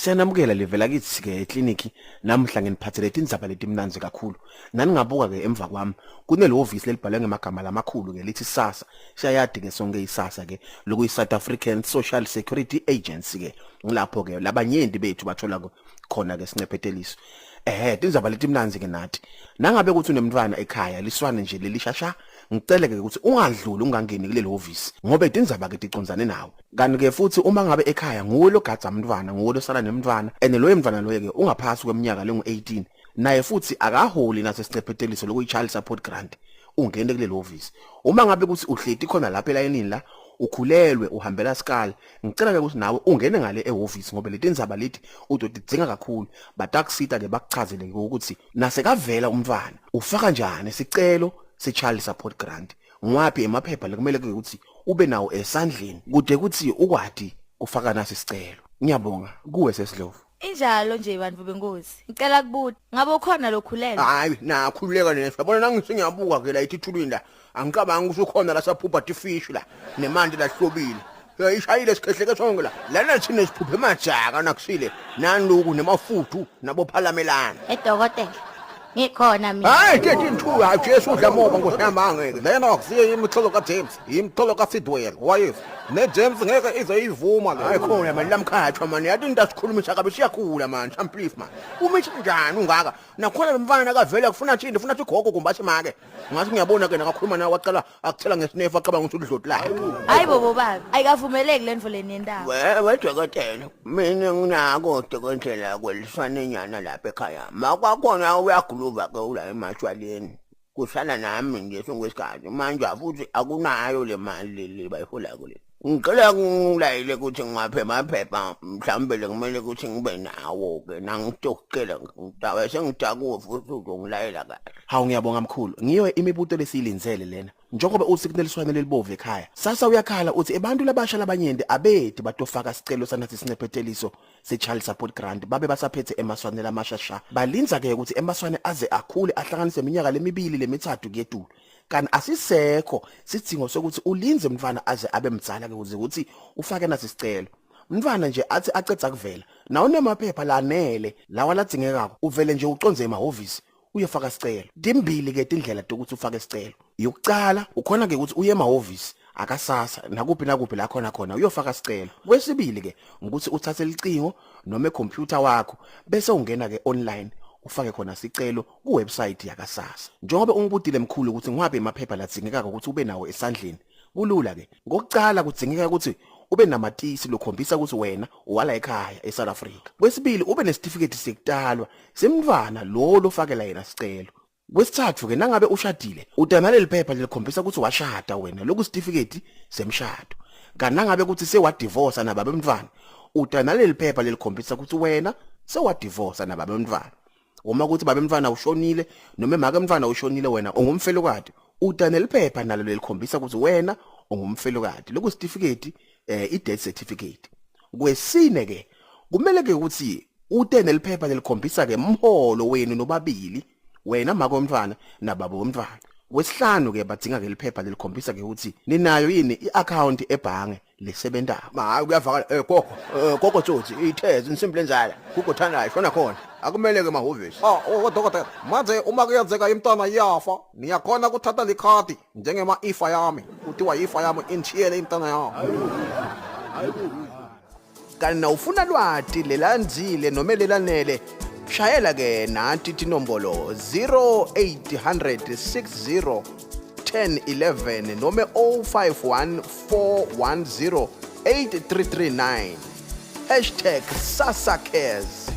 Siyanamukela livela kithi ke eclinic namhla ngeniphathele indzaba letimnanzi kakhulu. Nani ngabuka ke emva kwami kunelovisi lelibhalwe ngemagama lamakhulu ke lithi SASSA. Siyayadi ke sonke iSASSA ke lokuyi South African Social Security Agency ke. Ngilapho ke labanyenti bethu bathola khona ke sincephetheliso. Tindzaba letimnanzi ke nathi. Nangabe kuthi unemntwana ekhaya liswane nje lelishasha ngicela ke ukuthi ungadluli ungangeni kuleli office ngoba itindzaba ke ticondzane nawo. Kanti ke futhi uma ngabe ekhaya nguwe lo gadza umntwana nguwe lo sala nemntwana ene loye mntwana loye ke ungaphasi kweminyaka lengu-18 naye futhi akaholi naso sicephetheliso lokuyi child support grant ungene kuleli office. Uma ngabe kuthi uhleti khona lapha elayinini la ukhulelwe uhambela sikali ngicela ke ukuthi nawe ungene ngale eoffice ngoba letindzaba lethi udodidzinga kakhulu batakusita ke bakuchazele ke ukuthi nasekavela umntwana ufaka njani sicelo se-child support grant ngwapi emaphepha lekumele ukuthi ube nawo esandleni kude kuthi ukwadi kufaka nasi isicelo. Ngiyabonga kuwe sesidlovu. Injalo nje bantu benkosi. Ngicela kubuza ngabe ukhona lokhulelwa? Hayi nakhululeka nina. Yabona nangithi ngiyabuka ke la ithithulini la. Angicabangi ukuthi ukhona la saphupha tifish la nemandi lahlobile. Ishayile sikhehleke sonke la. Lana thina siphuphe majaka nakusile. Nani loku nemafuthu nabo phalamelana. Edokotela. Ngikhona mina. Hayi ke inthuya ajesu udla moba ngosihamba ngeke. Lena akusiye imixholo ka James, imixholo ka Sidwell. Wayes. Ne James ngeke ize ivuma la. Hayi khona manje lamkhathwa manje yathi into asikhulumisa kabe siyakhula manje amplief man. Umithi njani ungaka? Nakhona lomfana akavela kufuna thini ufuna ukuthi gogo kumbathi make. Ngathi ngiyabona ke nakakhuluma nawe wacela akuthela ngesinefu acabanga ukuthi udloti layo. Hayi bobo baba, ayikavumeleki lento leni yendawo. Wedokotela, mina nginako dokotela kweliswane nyana lapha ekhaya. Makwakhona uyaguluva ke ula emashwaleni. Kusana nami nje songwesikhathi manje futhi akunayo le mali le bayihola kule. Ngicela ngilayile ukuthi ngaphe maphepha mhlambe kumele ukuthi ngibe nawo ke nangitokela ngitawe sengidakuwe futhi uzongilayela kahle. Hawu ngiyabonga mkhulu. Ngiyo imibuto lesiyilinzele lena. Njengoba usignaliswane lelibovu ekhaya. SASSA uyakhala uthi abantu labasha labanyende abedi batofaka isicelo sanathi sincephetheliso se-child support grant babe basaphethe emaswane lamashasha. Balinza ke ukuthi emaswane aze akhule ahlanganise iminyaka lemibili lemithathu kuyetulu. Kanti asisekho sidingo sokuthi ulinze umntwana aze abe mdzala ke ukuze ukuthi ufake nasi isicelo. Umntwana nje athi acedza kuvela nawo nemaphepha lanele lawa ladingekako uvele nje uconze emahhovisi uyefaka isicelo. Dimbili ke indlela ukuthi ufake isicelo. Yokucala ukhona ke ukuthi uye emahhovisi akaSASSA nakuphi la khona uyofaka isicelo. Kwesibili ke ukuthi uthathe licingo noma ecomputer wakho bese ungena ke online ufake khona sicelo ku website yakaSASSA. Njengoba ungibudile mkhulu ukuthi ngwabe emaphepha ladzingeka ukuthi ube nawo esandleni. Kulula ke. Ngokucala kudzingeka ukuthi ube namatisi lokhombisa ukuthi wena uwala ekhaya eSouth Africa. Kwesibili ube nesitifiketi sekutalwa semntwana lo lofakela yena sicelo. Kwesithathu ke nangabe ushadile udana leli phepha likhombisa ukuthi washada wena lokhu certificate semshado. Kanti nangabe ukuthi sewadivorce nababa umntwana udana leli phepha likhombisa ukuthi wena sewadivorce nababa umntwana. Uma kuthi baba umntwana ushonile noma emake umntwana ushonile wena ungumfelokade udana liphepha nalo lelikhombisa ukuthi wena ungumfelokade lokhu certificate i-death certificate. Kwesine ke kumele ke ukuthi utene liphepha lelikhombisa ke umholo wenu nobabili wena maka womntwana nababa womntwana. Wesihlanu ke badinga ke liphepha lelikhombisa ke ukuthi ninayo yini i-account ebhange lesebenza. Hayi kuyavakala gogo Tsotsi itheze insimple njalo kugothandayo shona khona akumele ke mahhovisi. Dokotela manje uma kuyenzeka imntwana iyafa niyakhona kuthatha likhadi njengema ifa yami kuthiwa ifa yami intshiyele imntwana yami. Kanti ufuna lwati lelanzile noma lelanele shayela ke nathi inombolo 0800 60 1011 noma 051 410 8339 #SASSA Cares.